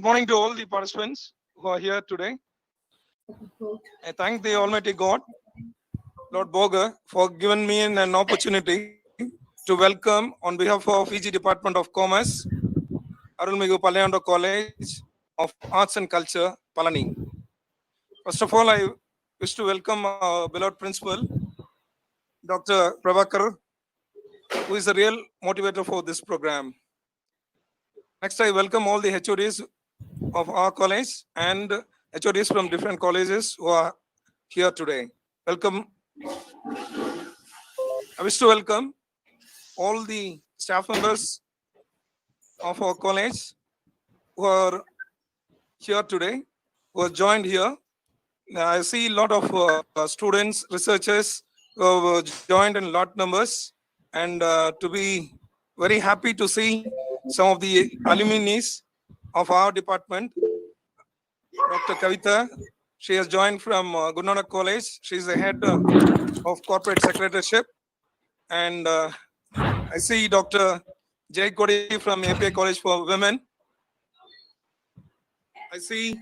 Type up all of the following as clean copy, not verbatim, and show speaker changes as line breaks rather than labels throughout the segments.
Good morning to all the participants who are here today. I thank the Almighty God, Lord Boga, for giving me an opportunity to welcome on behalf of EG Department of Commerce, Arulmigu Palayanda College of Arts and Culture, Palani. First of all, I wish to welcome our beloved principal, Dr. Prabhakar, who is a real motivator for this program. Next, I welcome all the HODs of our college and HODs from different colleges who are here today. Welcome. I wish to welcome all the staff members of our college who are here today, who are joined here. I see a lot of students, researchers who have joined in lot numbers, and to be very happy to see some of the alumni of our department. Dr. Kavita, she has joined from Guru Nanak College. She is the head of corporate secretariat. And I see Dr. Jay Kodi from API College for Women. I see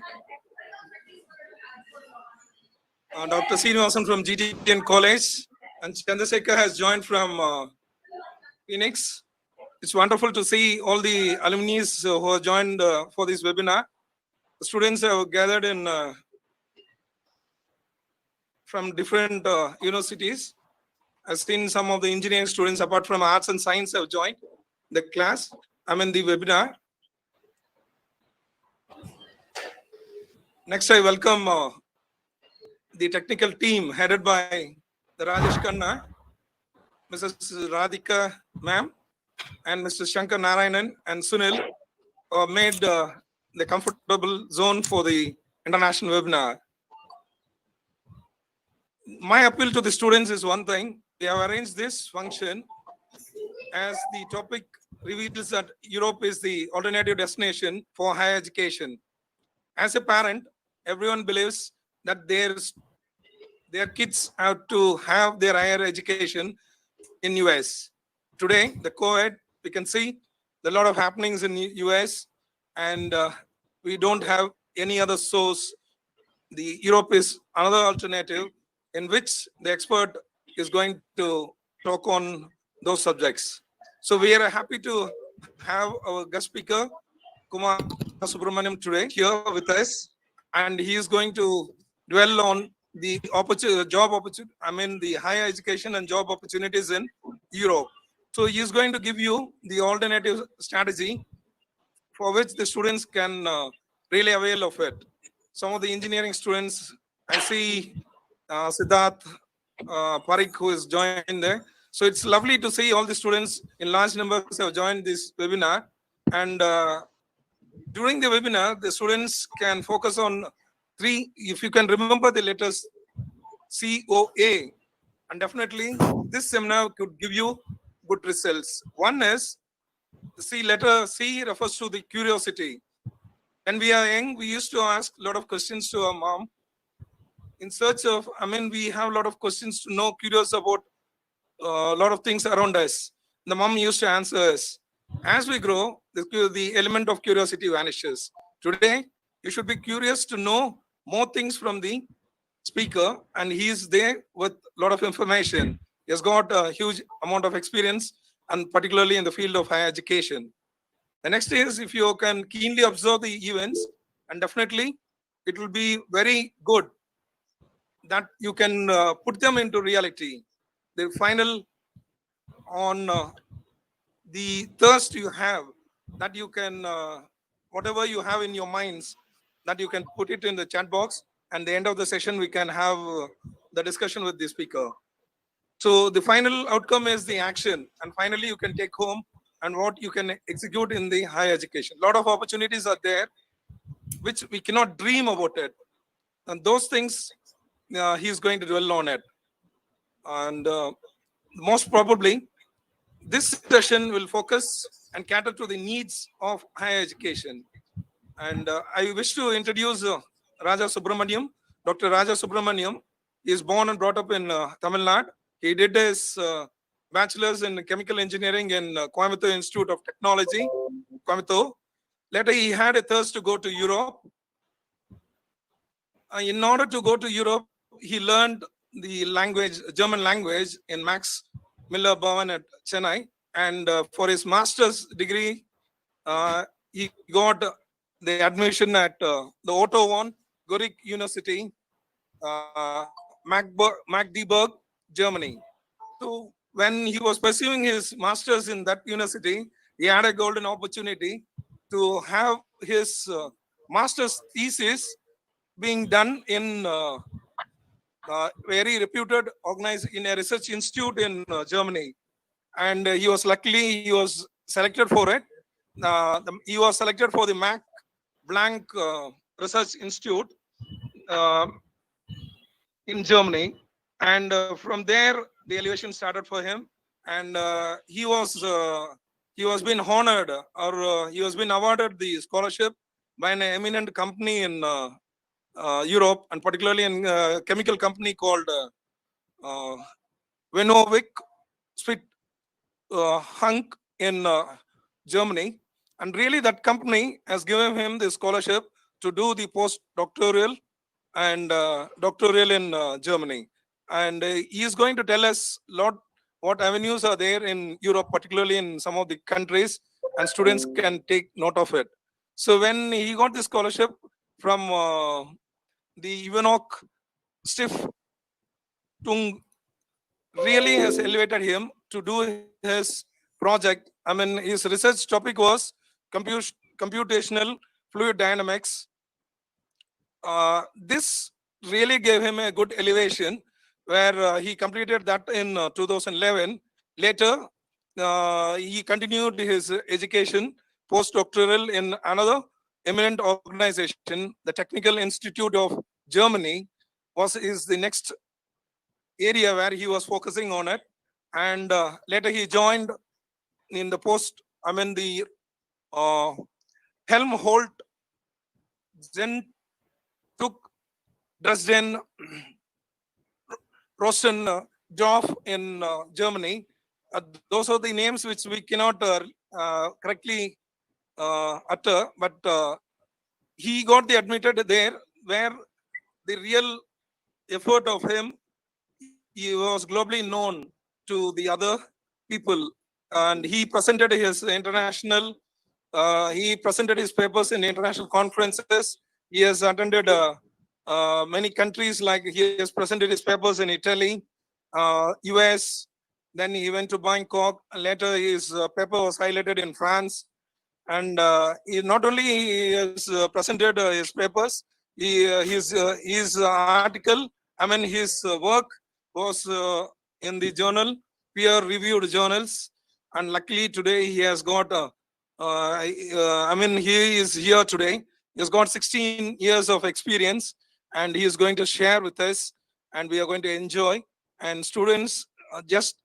Dr. Srinivasan from GTN College, and Chandrasekhar has joined from Phoenix. It's wonderful to see all the alumni who have joined for this webinar. The students have gathered in from different universities. I've seen some of the engineering students, apart from arts and science, have joined the class. The webinar. Next, I welcome the technical team headed by the Rajesh Khanna, Mrs. Radhika ma'am, and Mr. Shankar Narayanan and Sunil made the comfortable zone for the international webinar. My appeal to the students is one thing. They have arranged this function as the topic reveals that Europe is the alternative destination for higher education. As a parent, everyone believes that their kids have to have their higher education in US. Today, the COVID, we can see a lot of happenings in US, and we don't have any other source. The Europe is another alternative in which the expert is going to talk on those subjects. So we are happy to have our guest speaker, Kumar Subramaniam, today here with us, and he is going to dwell on the job opportunity, the higher education and job opportunities in Europe. So he is going to give you the alternative strategy for which the students can really avail of it. Some of the engineering students, I see Siddharth Parikh, who is joined there. So it's lovely to see all the students in large numbers have joined this webinar. And during the webinar, the students can focus on three, if you can remember the letters COA, and definitely this seminar could give you good results. One is the letter C refers to the curiosity. When we are young, we used to ask a lot of questions to our mom in search of, we have a lot of questions to know, curious about a lot of things around us. The mom used to answer us. As we grow, the element of curiosity vanishes. Today, you should be curious to know more things from the speaker, and he is there with a lot of information. He has got a huge amount of experience, and particularly in the field of higher education. The next is, if you can keenly observe the events, and definitely it will be very good that you can put them into reality. The final on the thirst you have, that you can, whatever you have in your minds, that you can put it in the chat box. And the end of the session, we can have the discussion with the speaker. So the final outcome is the action. And finally, you can take home and what you can execute in the higher education. A lot of opportunities are there, which we cannot dream about it. And those things, he is going to dwell on it. And most probably, this session will focus and cater to the needs of higher education. And I wish to introduce Raja Subramaniam. Dr. Raja Subramaniam is born and brought up in Tamil Nadu. He did his bachelor's in chemical engineering in Coimbatore Institute of Technology, Coimbatore. Later, he had a thirst to go to Europe. In order to go to Europe, he learned the language, German language, in Max Miller Bhavan at Chennai. And for his master's degree, he got the admission at the Otto von Guericke University, Magdeburg, Germany. So when he was pursuing his master's in that university, he had a golden opportunity to have his master's thesis being done in very reputed organized in a research institute in Germany. And he was selected for it. He was selected for the Max Planck Research Institute in Germany. And from there, the elevation started for him. And he was been honored, or he was been awarded the scholarship by an eminent company in Europe, and particularly in a chemical company called Venovik Spit Hunk in Germany. And really that company has given him the scholarship to do the postdoctoral and doctoral in Germany. And he is going to tell us what avenues are there in Europe, particularly in some of the countries, and students can take note of it. So when he got the scholarship from the Ivanok Stiftung, really has elevated him to do his project. I mean, his research topic was computational fluid dynamics. This really gave him a good elevation, where he completed that in 2011. Later, he continued his education postdoctoral in another eminent organization, the Technical Institute of Germany is the next area where he was focusing on it. And later he joined in the the Helmholtz Zentruck Dresden Rostendorf in Germany. Those are the names which we cannot correctly utter, but he got the admitted there, where the real effort of him, he was globally known to the other people, and he presented his he presented his papers in international conferences. He has attended many countries, like he has presented his papers in Italy, US, then he went to Bangkok. Later his paper was highlighted in France. And he not only has presented his papers, his article, his work was in the journal, peer-reviewed journals. And luckily today he has got, he is here today. He has got 16 years of experience, and he is going to share with us, and we are going to enjoy. And students, just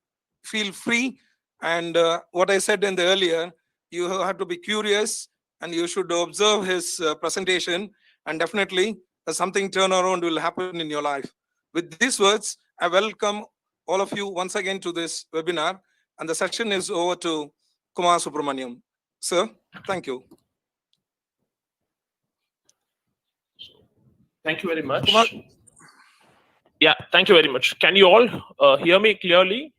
feel free. And what I said in the earlier, you have to be curious, and you should observe his presentation, and definitely something turnaround will happen in your life. With these words, I welcome all of you once again to this webinar, and the session is over to Kumar Subramaniam. Sir, thank you.
Thank you very much.
Kumar.
Yeah, thank you very much. Can you all hear me clearly?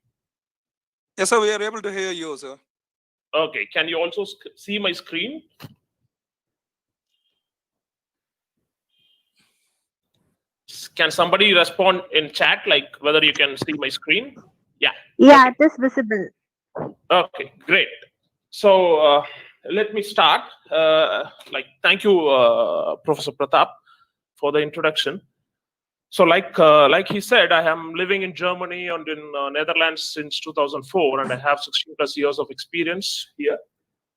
Yes, sir, we are able to hear you, sir.
Okay, can you also see my screen? Can somebody respond in chat, like whether you can see my screen? Yeah.
Yeah,
okay.
It is visible.
Okay, great. So let me start. Thank you, Professor Pratap, for the introduction. So like he said, I am living in Germany and in Netherlands since 2004, and I have 16 plus years of experience here.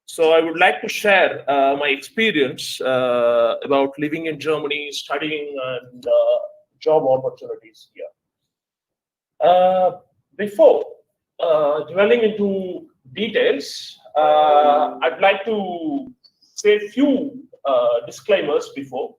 So I would like to share my experience about living in Germany, studying, and job opportunities here. Before dwelling into details, I'd like to say a few disclaimers before.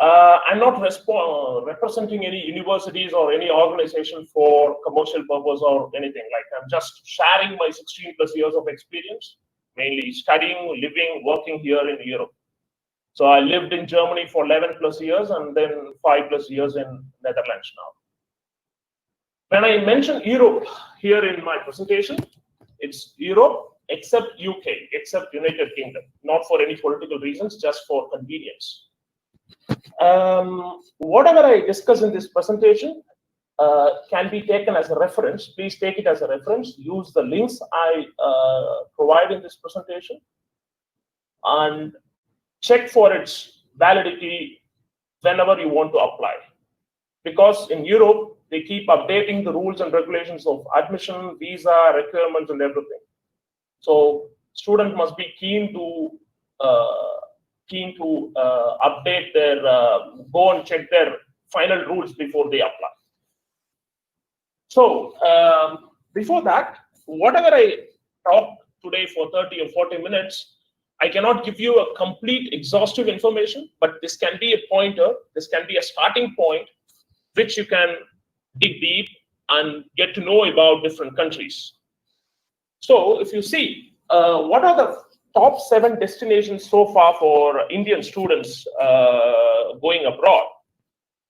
I'm not representing any universities or any organization for commercial purpose or anything. Like, I'm just sharing my 16 plus years of experience mainly studying, living, working here in Europe. So I lived in Germany for 11 plus years and then 5 plus years in Netherlands now. When I mention Europe here in my presentation, it's Europe except UK, except United Kingdom, not for any political reasons, just for convenience. Whatever I discuss in this presentation can be taken as a reference. Please take it as a reference. Use the links I provide in this presentation and check for its validity whenever you want to apply. Because in Europe, they keep updating the rules and regulations of admission, visa, requirements, and everything. So students must be keen to update their, go and check their final rules before they apply. So before that, whatever I talk today for 30 or 40 minutes, I cannot give you a complete exhaustive information, but this can be a pointer, this can be a starting point, which you can dig deep and get to know about different countries. So if you see, what are the top 7 destinations so far for Indian students going abroad?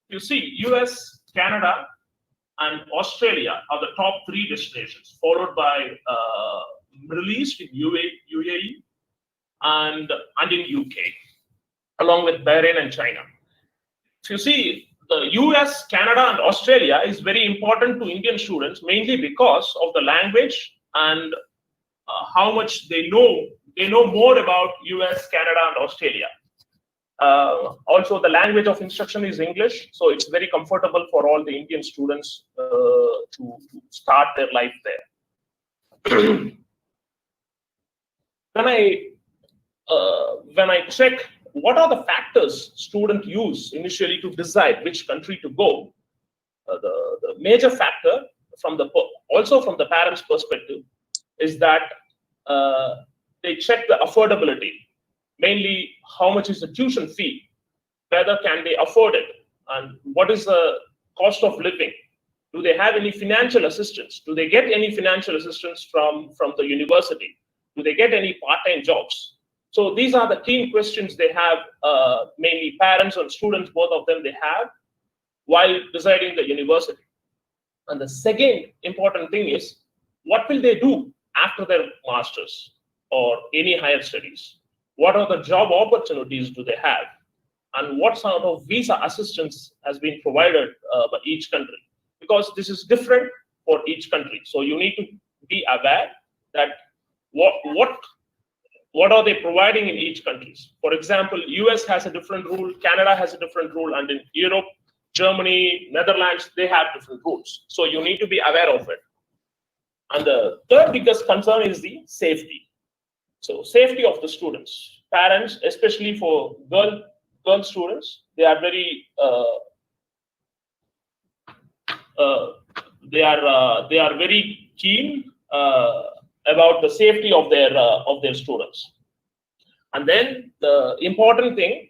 You see, US, Canada, and Australia are the top 3 destinations, followed by Middle East in UAE and in UK, along with Bahrain and China. If you see, the US, Canada, and Australia is very important to Indian students, mainly because of the language and how much they know. They know more about US, Canada, and Australia. Also, the language of instruction is English, so it's very comfortable for all the Indian students to start their life there. When I check what are the factors students use initially to decide which country to go, the major factor also from the parents' perspective is that they check the affordability, mainly how much is the tuition fee, whether can they afford it, and what is the cost of living. Do they have any financial assistance? Do they get any financial assistance from the university? Do they get any part-time jobs? So these are the key questions they have, mainly parents and students, both of them they have, while deciding the university. And the second important thing is, what will they do after their master's or any higher studies? What are the job opportunities do they have? And what sort of visa assistance has been provided by each country? Because this is different for each country. So you need to be aware that what are they providing in each country. For example, US has a different rule, Canada has a different rule, and in Europe, Germany, Netherlands, they have different rules. So you need to be aware of it. And the third biggest concern is the safety. So safety of the students. Parents, especially for girl students, they are very very keen about the safety of their students. And then the important thing,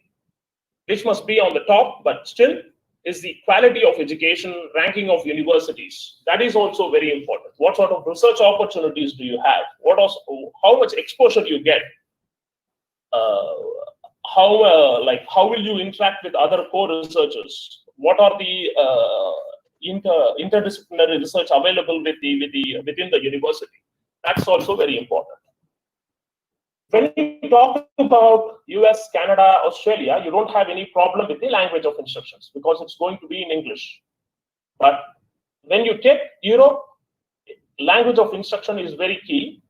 which must be on the top, but still, is the quality of education, ranking of universities. That is also very important. What sort of research opportunities do you have? How much exposure do you get? How will you interact with other co-researchers? What are the interdisciplinary research available within the university? That's also very important. When you talk about US, Canada, Australia, you don't have any problem with the language of instructions because it's going to be in English. But when you take Europe, language of instruction is very key.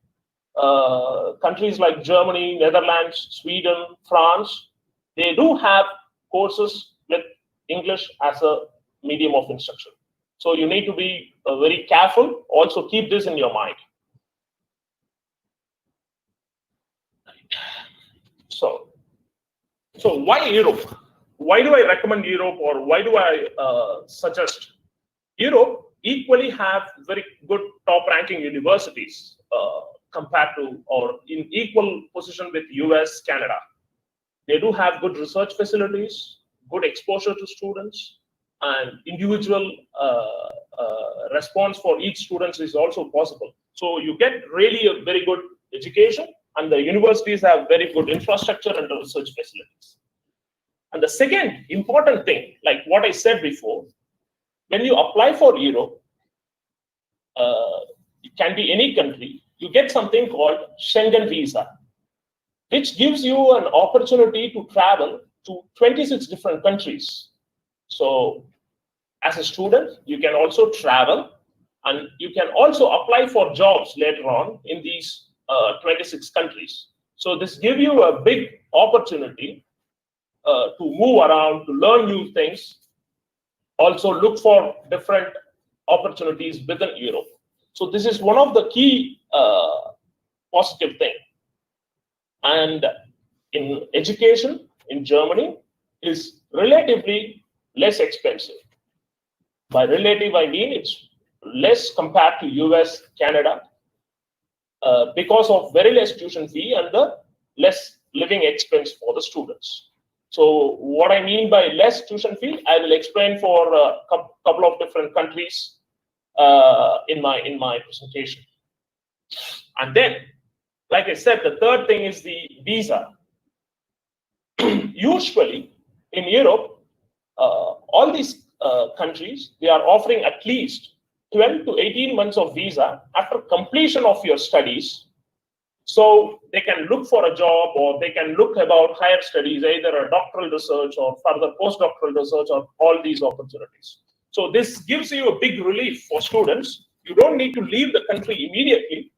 Countries like Germany, Netherlands, Sweden, France, they do have courses with English as a medium of instruction. So you need to be very careful. Also keep this in your mind. So why Europe? Why do I recommend Europe, or why do I suggest Europe? Equally have very good top ranking universities compared to, or in equal position with US, Canada. They do have good research facilities, good exposure to students, and individual response for each student is also possible. So you get really a very good education and the universities have very good infrastructure and research facilities. And the second important thing, like what I said before, when you apply for Europe, it can be any country, you get something called Schengen visa, which gives you an opportunity to travel to 26 different countries. So as a student, you can also travel, and you can also apply for jobs later on in these 26 countries. So this gives you a big opportunity to move around, to learn new things, also look for different opportunities within Europe. So this is one of the key positive things. And in education in Germany is relatively less expensive. By relative, I mean it's less compared to US, Canada, because of very less tuition fee and the less living expense for the students. So what I mean by less tuition fee, I will explain for a couple of different countries in my presentation. And then, like I said, the third thing is the visa. Usually in Europe, all these countries, they are offering at least 12 to 18 months of visa after completion of your studies. So they can look for a job, or they can look about higher studies, either a doctoral research or further postdoctoral research, or all these opportunities. So this gives you a big relief for students. You don't need to leave the country immediately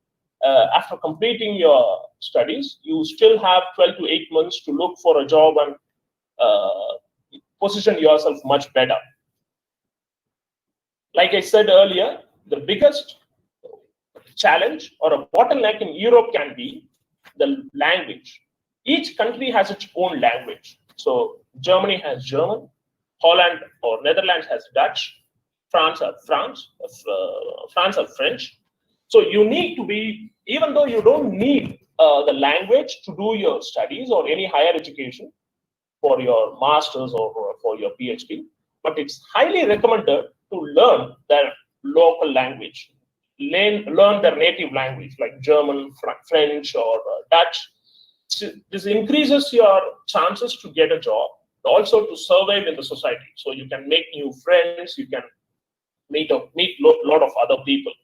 after completing your studies. You still have 12 to 8 months to look for a job and position yourself much better. Like I said earlier, the biggest challenge or a bottleneck in Europe can be the language. Each country has its own language. So Germany has German, Holland or Netherlands has Dutch, France has French. So you need to be, even though you don't need the language to do your studies or any higher education for your master's or for your PhD, but it's highly recommended to learn their local language, learn their native language like German, French, or Dutch. So this increases your chances to get a job, also to survive in the society. So you can make new friends, you can meet a lot of other people.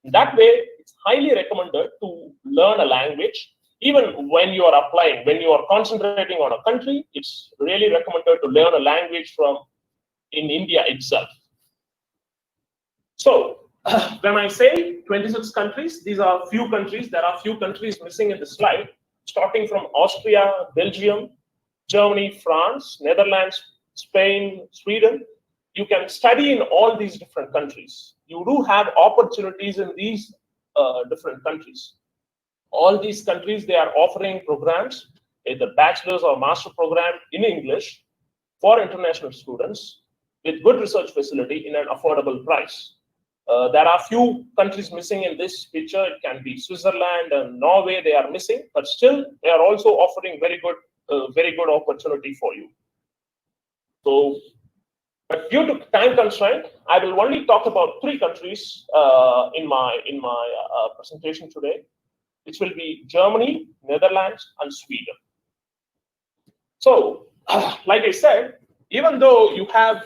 That way, it's highly recommended to learn a language. Even when you are applying, when you are concentrating on a country, it's really recommended to learn a language from in India itself. So when I say 26 countries, these are few countries. There are few countries missing in the slide, starting from Austria, Belgium, Germany, France, Netherlands, Spain, Sweden. You can study in all these different countries. You do have opportunities in these different countries. All these countries, they are offering programs, either bachelor's or master program in English for international students with good research facility in an affordable price. There are few countries missing in this picture. It can be Switzerland and Norway, they are missing, but still they are also offering very good opportunity for you. So, but due to time constraint, I will only talk about 3 countries in my presentation today, which will be Germany, Netherlands, and Sweden. So, like I said, even though you have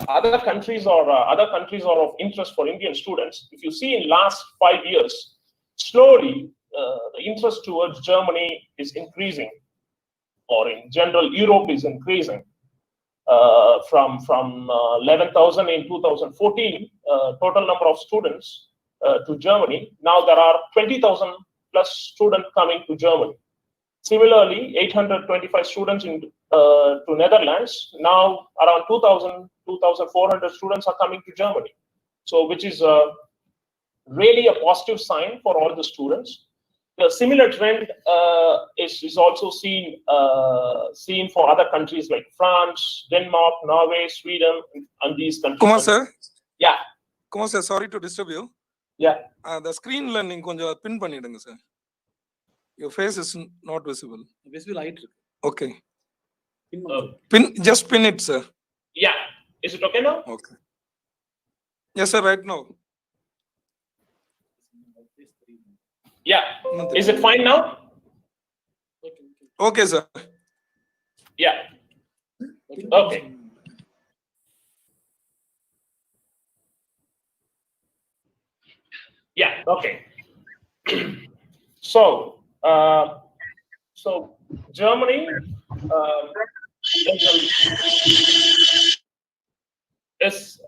other countries are of interest for Indian students, if you see in last 5 years, slowly the interest towards Germany is increasing, or in general, Europe is increasing. From 11,000 in 2014, total number of students to Germany. Now there are 20,000 plus students coming to Germany. Similarly, 825 students to Netherlands. Now around 2,400 students are coming to Germany. So which is really a positive sign for all the students. The similar trend is also seen for other countries like France, Denmark, Norway, Sweden, and these countries.
Kumar sir?
Yeah.
Kumar sir, sorry to disturb you.
Yeah.
The screen learning konja pin pannidunga sir. Your face is not visible.
Visible height.
Okay.
Pin
Just pin it, sir.
Yeah. Is it okay now?
Okay. Yes, sir, right now.
Yeah. Is it fine now?
Okay, sir.
Yeah. Okay. Yeah. Okay. So, Germany is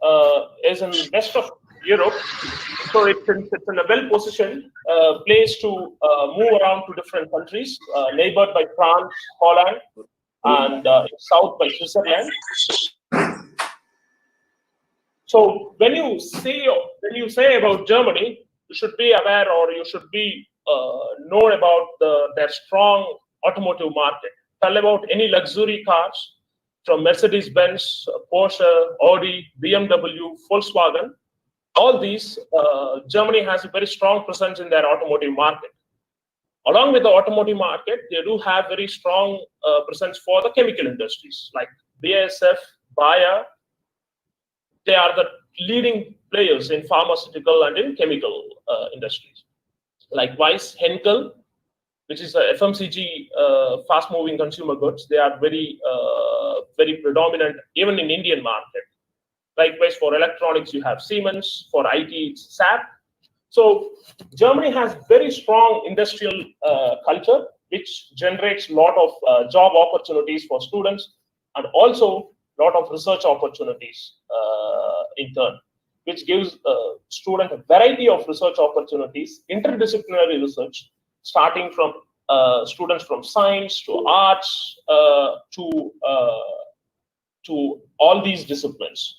in west of Europe, so it's in a well-positioned place to move around to different countries, neighbored by France, Holland, and south by Switzerland. So when you say about Germany, you should be aware, or you should be known about their strong automotive market. Tell about any luxury cars from Mercedes-Benz, Porsche, Audi, BMW, Volkswagen. All these, Germany has a very strong presence in their automotive market. Along with the automotive market, they do have very strong presence for the chemical industries like BASF, Bayer. They are the leading players in pharmaceutical and in chemical industries. Likewise, Henkel, which is a FMCG, fast-moving consumer goods, they are very predominant even in Indian market. Likewise, for electronics, you have Siemens. For IT, it's SAP. So Germany has very strong industrial culture, which generates a lot of job opportunities for students, and also a lot of research opportunities in turn, which gives students a variety of research opportunities, interdisciplinary research, starting from students from science to arts to all these disciplines.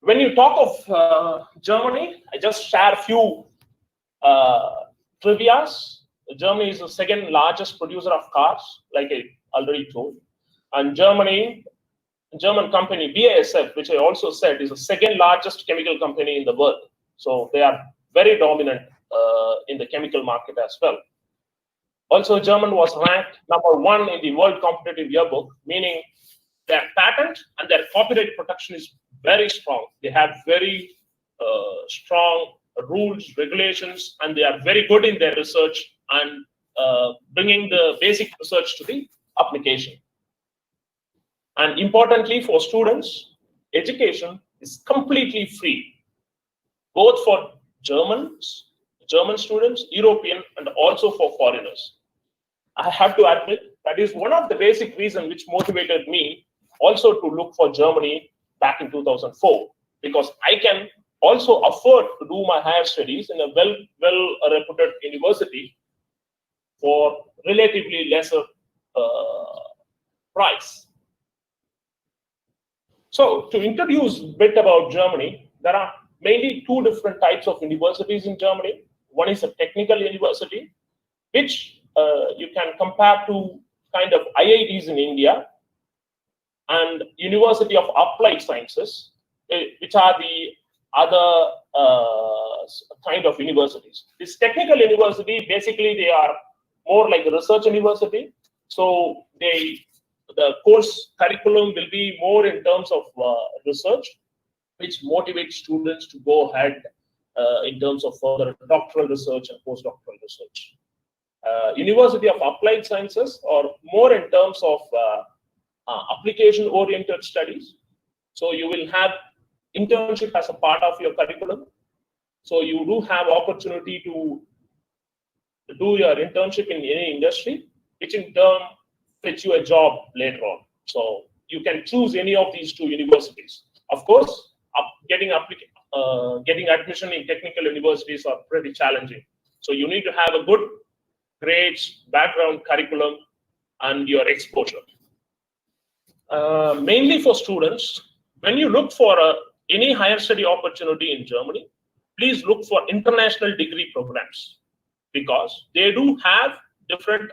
When you talk of Germany, I just share a few trivias. Germany is the second largest producer of cars, like I already told. And German company BASF, which I also said, is the second largest chemical company in the world. So they are very dominant in the chemical market as well. Also, German was ranked #1 in the World Competitive Yearbook, meaning their patent and their copyright protection is very strong. They have very strong rules, regulations, and they are very good in their research and bringing the basic research to the application. And importantly for students, education is completely free, both for German students, European, and also for foreigners. I have to admit that is one of the basic reasons which motivated me also to look for Germany back in 2004, because I can also afford to do my higher studies in a well-reputed university for relatively lesser price. So to introduce a bit about Germany, there are mainly two different types of universities in Germany. One is a technical university, which you can compare to kind of IITs in India, and University of Applied Sciences, which are the other kind of universities. This technical university, basically, they are more like a research university. So the course curriculum will be more in terms of research, which motivates students to go ahead in terms of further doctoral research and postdoctoral research. University of Applied Sciences, or more in terms of application-oriented studies. So you will have internship as a part of your curriculum. So you do have opportunity to do your internship in any industry, which in turn fetch you a job later on. So you can choose any of these two universities. Of course, getting admission in technical universities are pretty challenging. So you need to have a good grades, background, curriculum, and your exposure. Mainly for students, when you look for any higher study opportunity in Germany, please look for international degree programs, because they do have different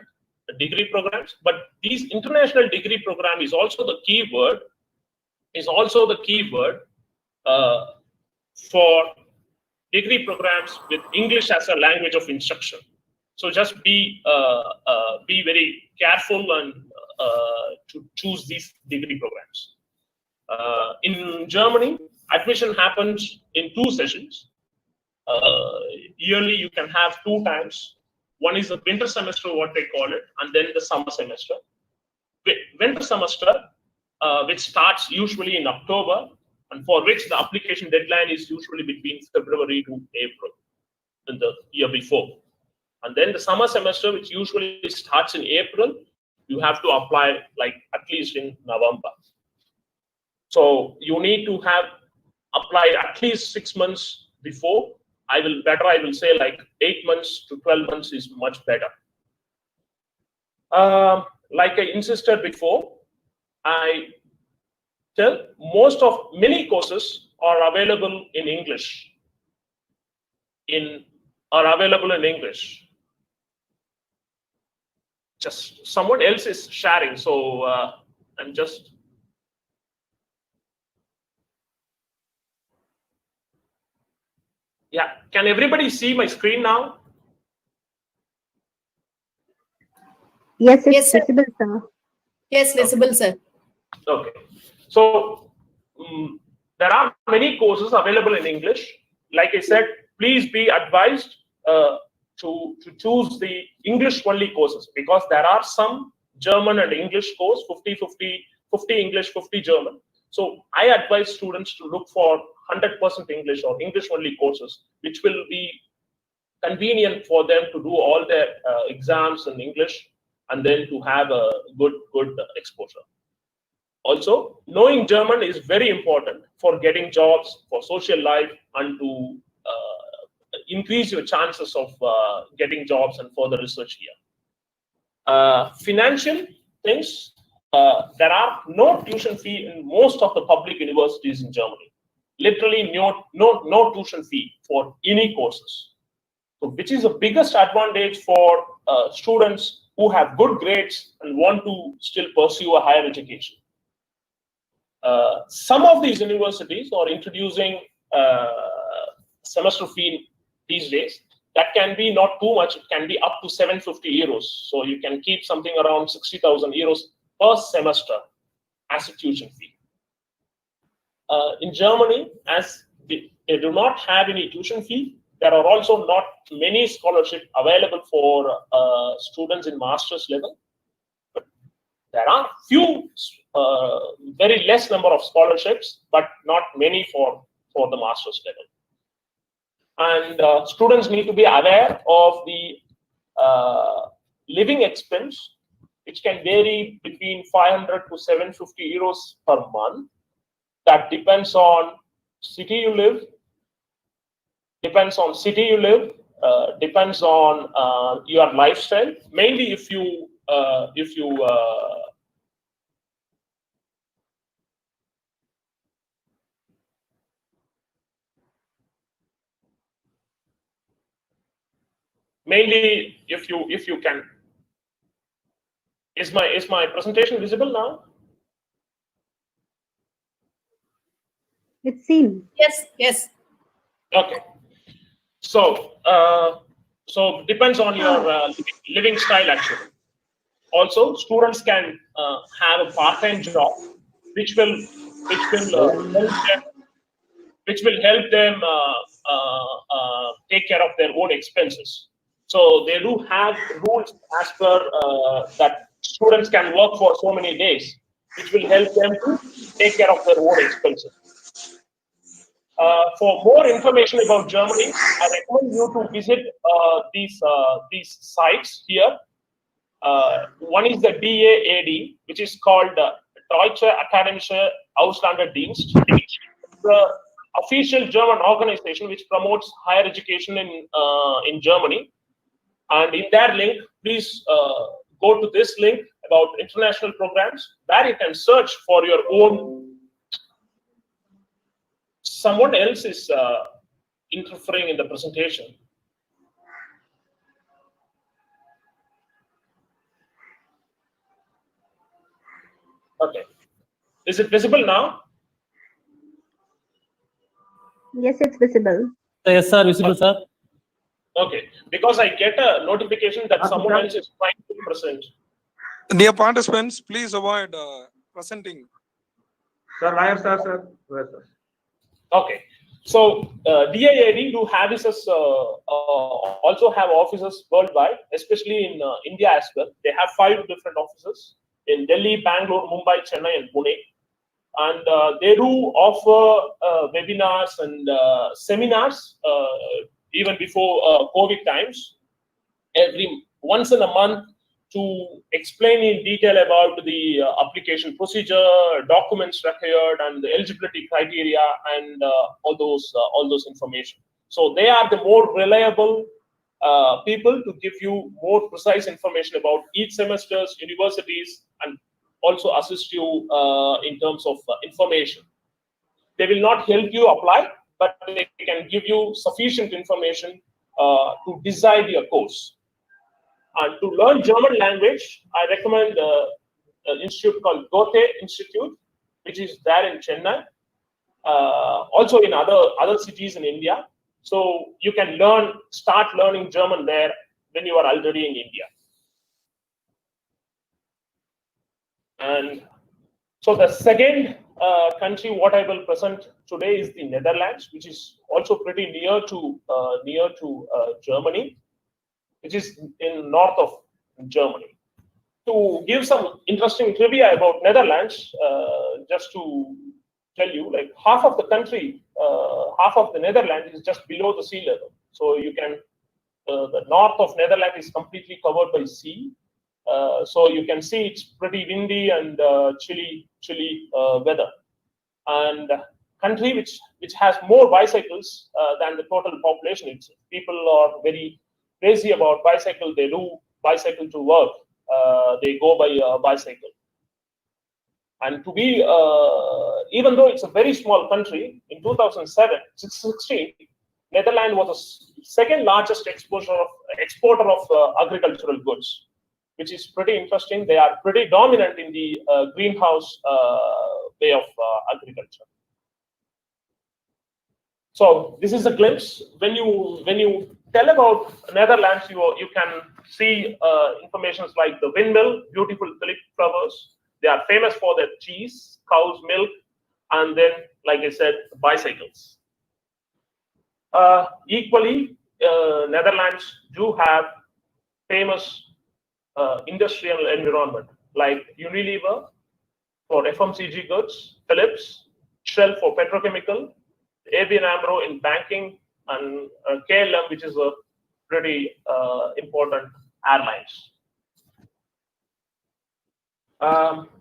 degree programs, but these international degree program is also the keyword for degree programs with English as a language of instruction. So just be very careful and to choose these degree programs. In Germany, admission happens in 2 sessions. Yearly, you can have 2 times. One is the winter semester, what they call it, and then the summer semester. Winter semester, which starts usually in October, and for which the application deadline is usually between February to April in the year before. And then the summer semester, which usually starts in April, you have to apply like at least in November. So you need to have applied at least 6 months before. I will say like 8 months to 12 months is much better. Like I insisted before, I tell many courses are available in English. Just someone else is sharing, so I'm just. Yeah, can everybody see my screen now?
Yes, it's
Yes, sir.
visible, sir.
Yes, visible, sir.
Okay, so there are many courses available in English. Like I said, please be advised to choose the English only courses, because there are some German and English course, 50-50, 50 English, 50 German. So I advise students to look for 100% English or English only courses, which will be convenient for them to do all their exams in English and then to have a good exposure. Also, knowing German is very important for getting jobs, for social life, and to increase your chances of getting jobs and further research here. Financial things, there are no tuition fee in most of the public universities in Germany. Literally no tuition fee for any courses. So which is the biggest advantage for students who have good grades and want to still pursue a higher education. Some of these universities are introducing semester fee these days. That can be not too much. It can be up to 750 euros. So you can keep something around 60,000 euros per semester as a tuition fee. In Germany, as they do not have any tuition fee, there are also not many scholarships available for students in master's level. But there are few, very less number of scholarships, but not many for the master's level. And students need to be aware of the living expense, which can vary between 500 to 750 euros per month. That depends on city you live, depends on your lifestyle. Mainly if you can. Is my presentation visible now?
It's seen.
Yes.
Okay. So depends on your living style actually. Also, students can have a part-time job, which will help them take care of their own expenses. So they do have rules as per that students can work for so many days, which will help them to take care of their own expenses. For more information about Germany, I recommend you to visit these sites here. One is the DAAD, which is called Deutsche Akademische Ausländerdienst. The official German organization which promotes higher education in Germany. And in that link, please go to this link about international programs, where you can search for your own. Someone else is interfering in the presentation. Okay. Is it visible now?
Yes, it's visible.
Yes, sir. Visible, sir.
Okay. Because I get a notification that someone else is trying to present.
Dear participants, please avoid presenting.
Sir, why, sir? Yes, sir.
Okay. So DIID do have also have offices worldwide, especially in India as well. They have 5 different offices in Delhi, Bangalore, Mumbai, Chennai, and Pune. And they do offer webinars and seminars even before COVID times, every once in a month, to explain in detail about the application procedure, documents required, and the eligibility criteria, and all those information. So they are the more reliable people to give you more precise information about each semester's universities, and also assist you in terms of information. They will not help you apply, but they can give you sufficient information to decide your course. And to learn German language, I recommend an institute called Goethe Institute, which is there in Chennai, also in other cities in India. So you can start learning German there when you are already in India. And so the second country what I will present today is the Netherlands, which is also pretty near to Germany, which is in north of Germany. To give some interesting trivia about Netherlands, just to tell you, like half of the country, half of the Netherlands is just below the sea level. So you can, the north of Netherlands is completely covered by sea. So you can see it's pretty windy and chilly weather. And country which has more bicycles than the total population itself. People are very crazy about bicycle. They do bicycle to work. They go by bicycle. And to be, even though it's a very small country, in 2016, Netherlands was the second largest exporter of agricultural goods, which is pretty interesting. They are pretty dominant in the greenhouse way of agriculture. So this is a glimpse. When you tell about Netherlands, you can see information like the windmill, beautiful tulip flowers. They are famous for their cheese, cow's milk, and then, like I said, bicycles. Equally, Netherlands do have famous industrial environment like Unilever for FMCG goods, Philips, Shell for petrochemical, ABN AMRO in banking, and KLM, which is a pretty important airlines.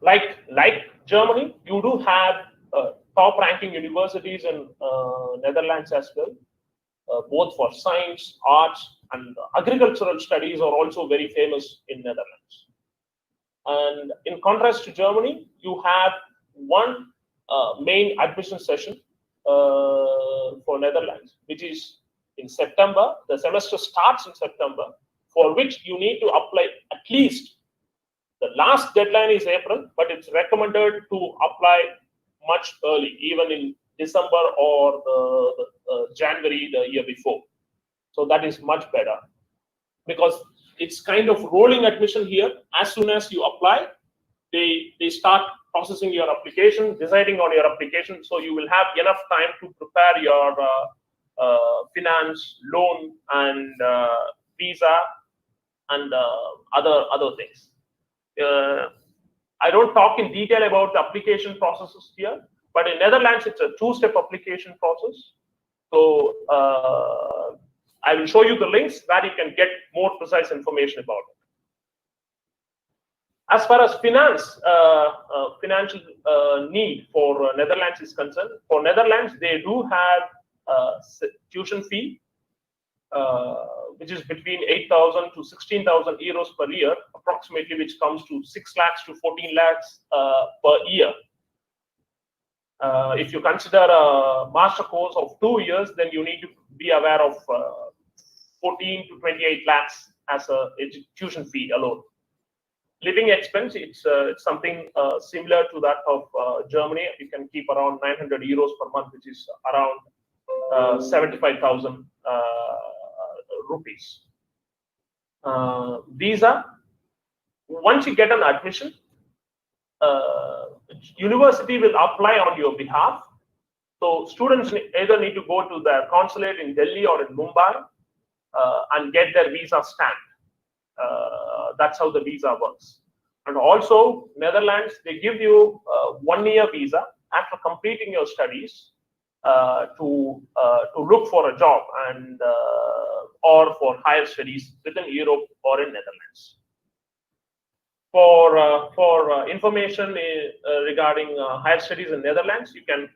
Like Germany, you do have top-ranking universities in Netherlands as well, both for science, arts, and agricultural studies are also very famous in Netherlands. And in contrast to Germany, you have one main admission session for Netherlands, which is in September. The semester starts in September, for which you need to apply at least. The last deadline is April, but it's recommended to apply much early, even in December or January the year before. So that is much better, because it's kind of rolling admission here. As soon as you apply, they start processing your application, deciding on your application. So you will have enough time to prepare your finance, loan, and visa, and other things. I don't talk in detail about the application processes here, but in Netherlands, it's a 2-step application process. So I will show you the links where you can get more precise information about it. As far as financial need for Netherlands is concerned, for Netherlands, they do have tuition fee, which is between 8,000 to 16,000 euros per year, approximately, which comes to 6 lakhs to 14 lakhs per year. If you consider a master course of 2 years, then you need to be aware of 14 to 28 lakhs as a tuition fee alone. Living expense, it's something similar to that of Germany. You can keep around 900 euros per month, which is around 75,000 rupees. Visa, once you get an admission, university will apply on your behalf. So students either need to go to their consulate in Delhi or in Mumbai and get their visa stamped. That's how the visa works. And also, Netherlands, they give you a 1 year visa after completing your studies to look for a job and or for higher studies within Europe or in Netherlands. For information regarding higher studies in Netherlands, you can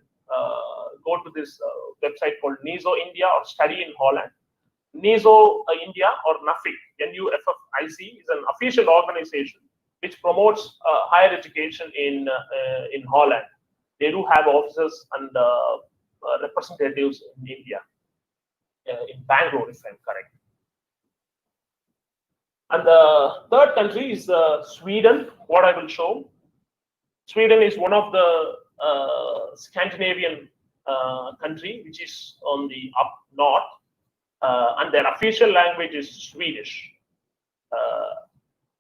go to this website called NIZO India or Study in Holland. NIZO India or NUFIC, NUFFIC, is an official organization which promotes higher education in Holland. They do have offices and representatives in India, in Bangalore, if I'm correct. And the third country is Sweden, what I will show. Sweden is one of the Scandinavian country which is on the up north, and their official language is Swedish.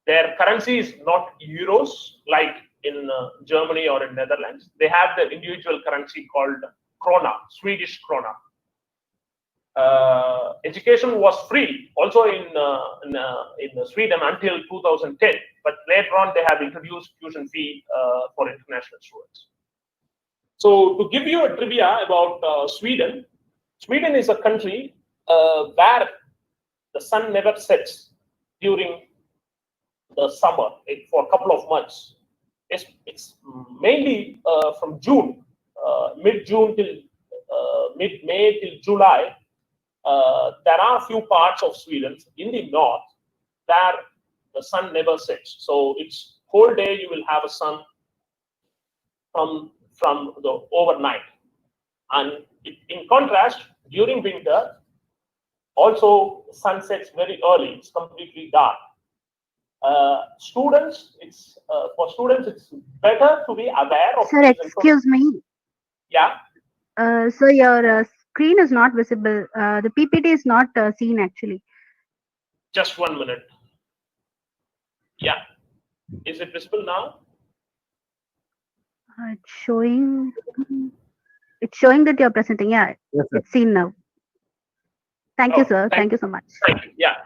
Their currency is not euros like in Germany or in Netherlands. They have their individual currency called krona, Swedish krona. Education was free also in Sweden until 2010, but later on they have introduced tuition fee for international students. So to give you a trivia about Sweden, Sweden is a country where the sun never sets during the summer for a couple of months. It's mainly from June, mid-June till mid-May till July. There are a few parts of Sweden in the north where the sun never sets. So it's whole day you will have a sun from the overnight. And in contrast, during winter, also sun sets very early. It's completely dark. Students, it's better to be aware of.
Sir, excuse me.
Yeah.
So your screen is not visible. The PPT is not seen actually.
Just 1 minute. Yeah. Is it visible now?
It's showing. It's showing that you're presenting. Yeah,
Yes, sir.
it's seen now. Thank you,
Oh,
sir. Thank you so much.
Thank you. Yeah.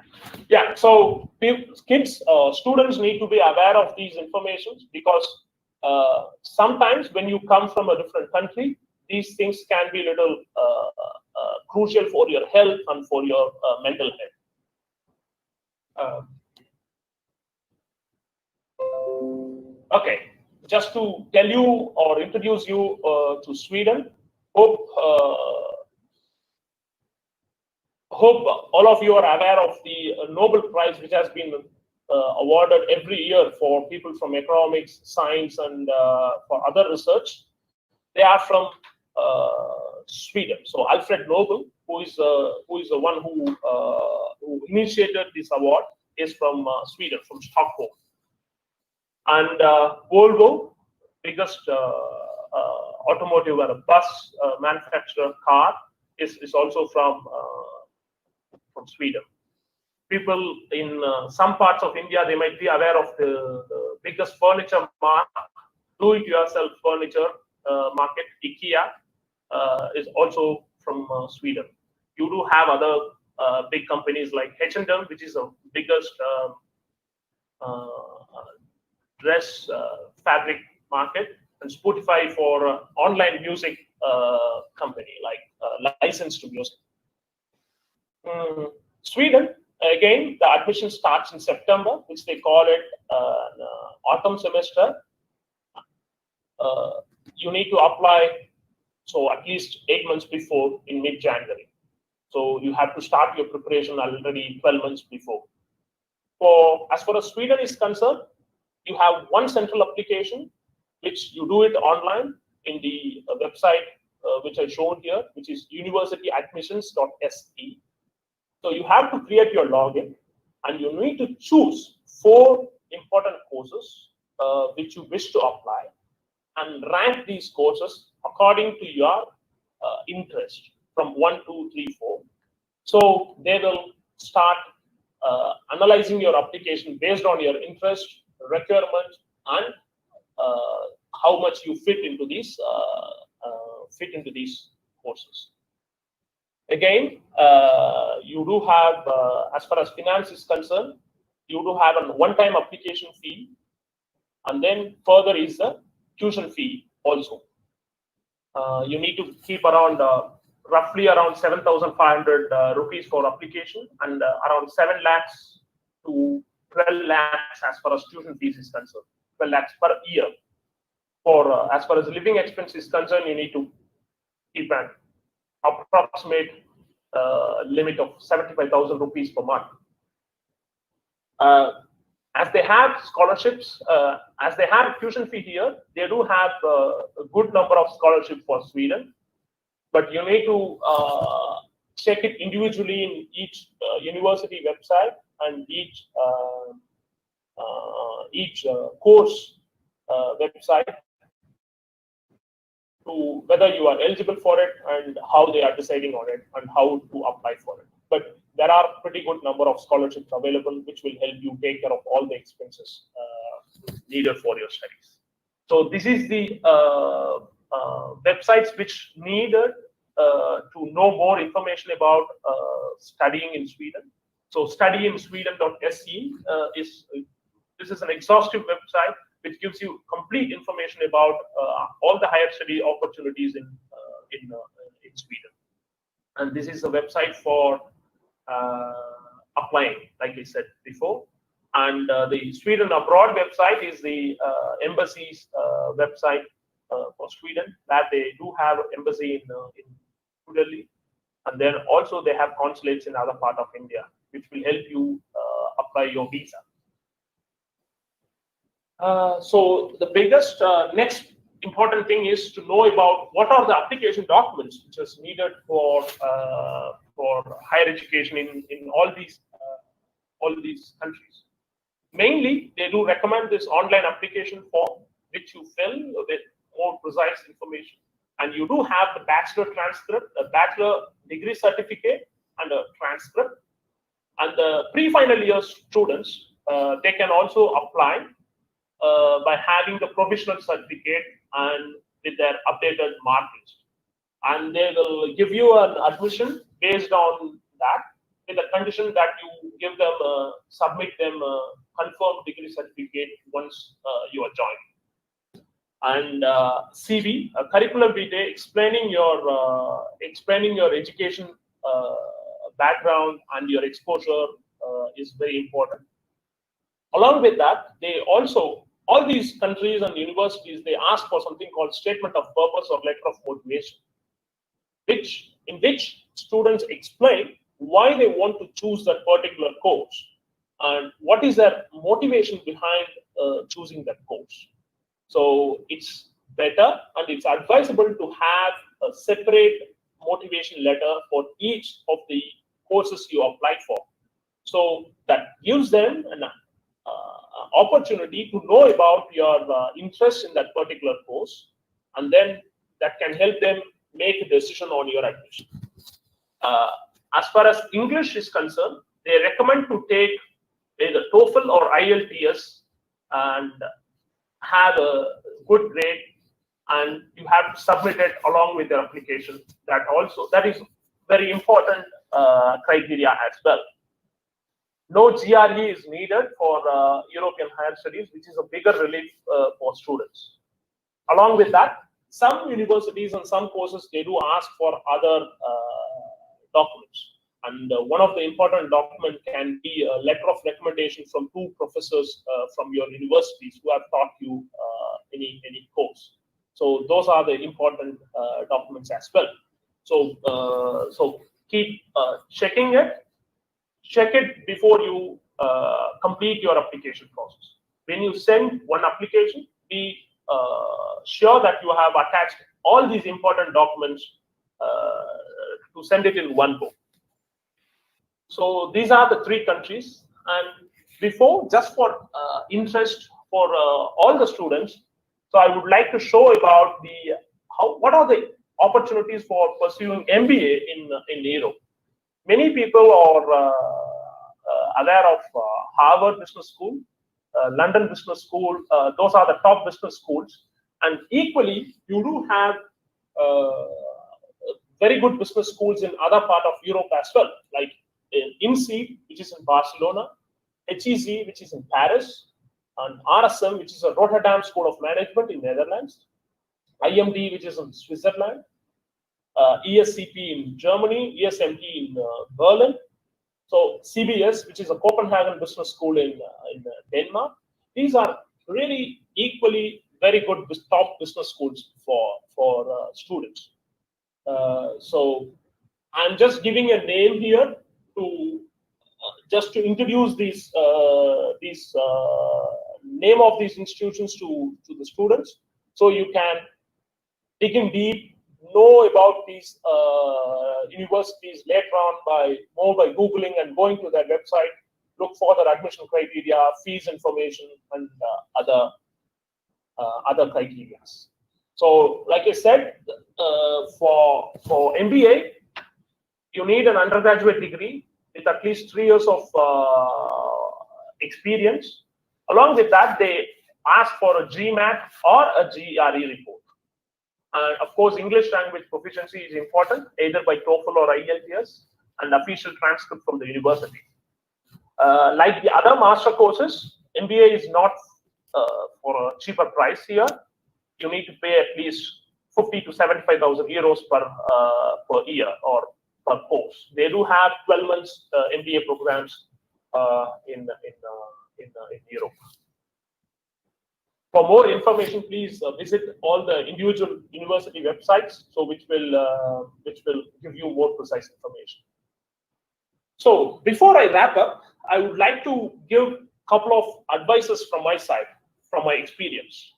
So kids, students need to be aware of these informations because sometimes when you come from a different country, these things can be a little crucial for your health and for your mental health. Okay, just to tell you or introduce you to Sweden. Hope all of you are aware of the Nobel Prize, which has been awarded every year for people from economics, science, and for other research. They are from Sweden. So Alfred Nobel, who is the one who initiated this award, is from Sweden, from Stockholm. And Volvo, biggest automotive and a bus manufacturer car, is also from Sweden. People in some parts of India, they might be aware of the biggest furniture market, do-it-yourself furniture market, IKEA, is also from Sweden. You do have other big companies like H&M, which is the biggest dress fabric market, and Spotify for online music company, like licensed to music. Sweden, again, the admission starts in September, which they call it autumn semester. You need to apply, so at least 8 months before, in mid-January. So you have to start your preparation already 12 months before. As far as Sweden is concerned, you have one central application, which you do it online in the website which I showed here, which is universityadmissions.se. So you have to create your login, and you need to choose 4 important courses which you wish to apply, and rank these courses according to your interest from 1, 2, 3, 4. So they will start analyzing your application based on your interest, requirement, and how much you fit into these fit into these courses. Again, you do have, as far as finance is concerned, you do have a one-time application fee, and then further is the tuition fee also. You need to keep around roughly around 7,500 rupees for application, and around 7 lakhs to 12 lakhs as far as tuition fees is concerned. 12 lakhs per year. For as far as living expense is concerned, you need to keep an approximate limit of 75,000 rupees per month. As they have scholarships, as they have tuition fee here, they do have a good number of scholarships for Sweden, but you need to check it individually in each university website and each course website to whether you are eligible for it and how they are deciding on it and how to apply for it. But there are pretty good number of scholarships available, which will help you take care of all the expenses needed for your studies. So this is the websites which needed to know more information about studying in Sweden. So studyinSweden.se this is an exhaustive website which gives you complete information about all the higher study opportunities in Sweden. And this is a website for applying, like I said before. And the Sweden Abroad website is the embassy's website for Sweden, that they do have an embassy in New Delhi. And then also they have consulates in other part of India, which will help you apply your visa. So the biggest next important thing is to know about what are the application documents which is needed for higher education in all these countries. Mainly, they do recommend this online application form, which you fill with more precise information. And you do have the bachelor transcript, a bachelor degree certificate, and a transcript. And the pre-final year students, they can also apply by having the provisional certificate and with their updated mark list. And they will give you an admission based on that, with the condition that you give them, submit them a confirmed degree certificate once you are joined. And CV, a curriculum vitae, explaining your education background and your exposure is very important. Along with that, they also, all these countries and universities, they ask for something called statement of purpose or letter of motivation, in which students explain why they want to choose that particular course and what is their motivation behind choosing that course. So it's better and it's advisable to have a separate motivation letter for each of the courses you apply for. So that gives them an opportunity to know about your interest in that particular course, and then that can help them make a decision on your admission. As far as English is concerned, they recommend to take either TOEFL or IELTS and have a good grade, and you have to submit it along with your application. That is very important criteria as well. No GRE is needed for European higher studies, which is a bigger relief for students. Along with that, some universities and some courses, they do ask for other documents. And one of the important documents can be a letter of recommendation from 2 professors from your universities who have taught you any course. So those are the important documents as well. So keep checking it. Check it before you complete your application process. When you send one application, be sure that you have attached all these important documents to send it in one go. So these are the 3 countries. And before, just for interest for all the students, so I would like to show about what are the opportunities for pursuing MBA in Europe. Many people are aware of Harvard Business School, London Business School. Those are the top business schools. And equally, you do have very good business schools in other part of Europe as well, like INSEAD, which is in Barcelona, HEC, which is in Paris, and RSM, which is a Rotterdam School of Management in Netherlands, IMD, which is in Switzerland, ESCP in Germany, ESMT in Berlin, so CBS, which is a Copenhagen Business School in Denmark. These are really equally very good top business schools for students. So I'm just giving a name here to just to introduce these name of these institutions to the students, so you can dig in deep, know about these universities later on by Googling and going to their website, look for their admission criteria, fees information, and other criteria. So, like I said, for MBA, you need an undergraduate degree with at least 3 years of experience. Along with that, they ask for a GMAT or a GRE report. And of course, English language proficiency is important, either by TOEFL or IELTS, and official transcript from the university. Like the other master courses, MBA is not for a cheaper price here. You need to pay at least 50 to 75,000 euros per year or per course. They do have 12 months MBA programs in Europe. For more information, please visit all the individual university websites, so which will give you more precise information. So before I wrap up, I would like to give a couple of advices from my side, from my experience.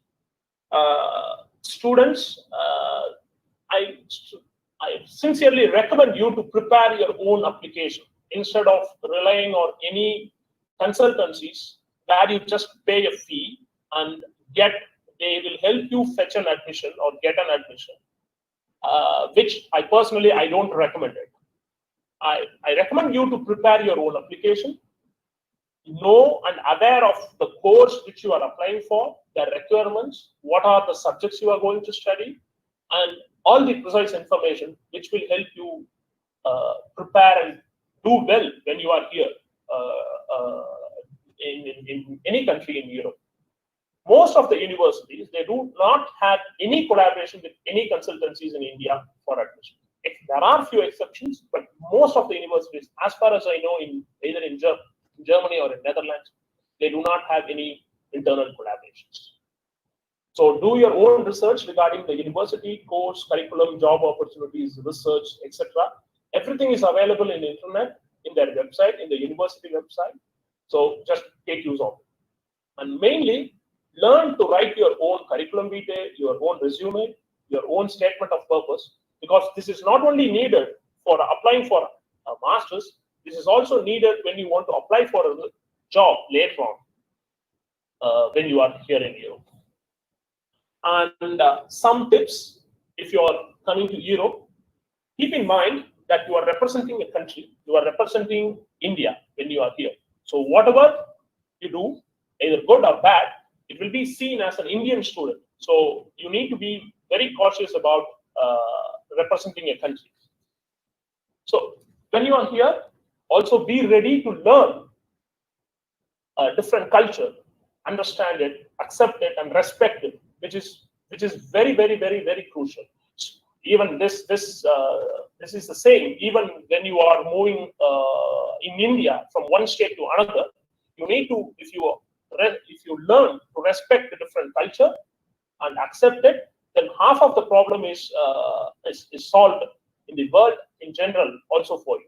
Students, I sincerely recommend you to prepare your own application instead of relying on any consultancies where you just pay a fee and they will help you fetch an admission or get an admission, which I personally don't recommend it. I recommend you to prepare your own application, know and aware of the course which you are applying for, the requirements, what are the subjects you are going to study, and all the precise information which will help you prepare and do well when you are here in any country in Europe. Most of the universities, they do not have any collaboration with any consultancies in India for admission. There are few exceptions, but most of the universities, as far as I know, either in Germany or in Netherlands, they do not have any internal collaborations. So do your own research regarding the university, course, curriculum, job opportunities, research, etc. Everything is available in the internet, in their website, in the university website. So just take use of it. And mainly, learn to write your own curriculum vitae, your own resume, your own statement of purpose, because this is not only needed for applying for a master's, this is also needed when you want to apply for a job later on when you are here in Europe. And some tips, if you are coming to Europe, keep in mind that you are representing a country, you are representing India when you are here. So whatever you do, either good or bad, it will be seen as an Indian student. So you need to be very cautious about representing a country. So when you are here, also be ready to learn a different culture, understand it, accept it, and respect it, which is very, very, very, very crucial. Even this is the same. Even when you are moving in India from one state to another, you need to, if you learn to respect the different culture and accept it, then half of the problem is solved in the world in general, also for you.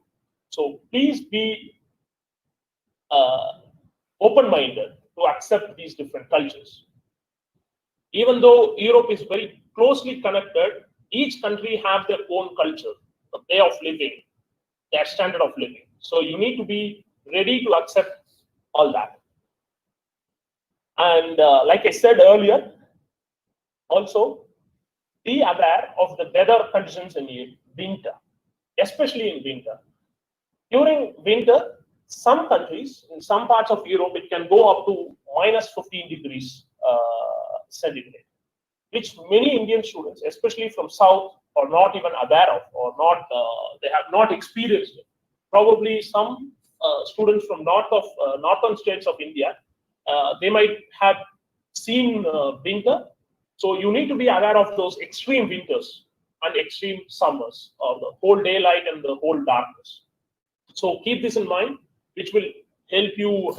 So please be open-minded to accept these different cultures. Even though Europe is very closely connected, each country have their own culture, the way of living, their standard of living. So you need to be ready to accept all that. And like I said earlier, also be aware of the weather conditions in winter, especially in winter. During winter, some countries, in some parts of Europe, it can go up to -15 degrees centigrade. which many Indian students, especially from South, are not even aware of, or not they have not experienced it. Probably some students from northern states of India, they might have seen winter. So you need to be aware of those extreme winters and extreme summers, or the whole daylight and the whole darkness. So keep this in mind, which will help you.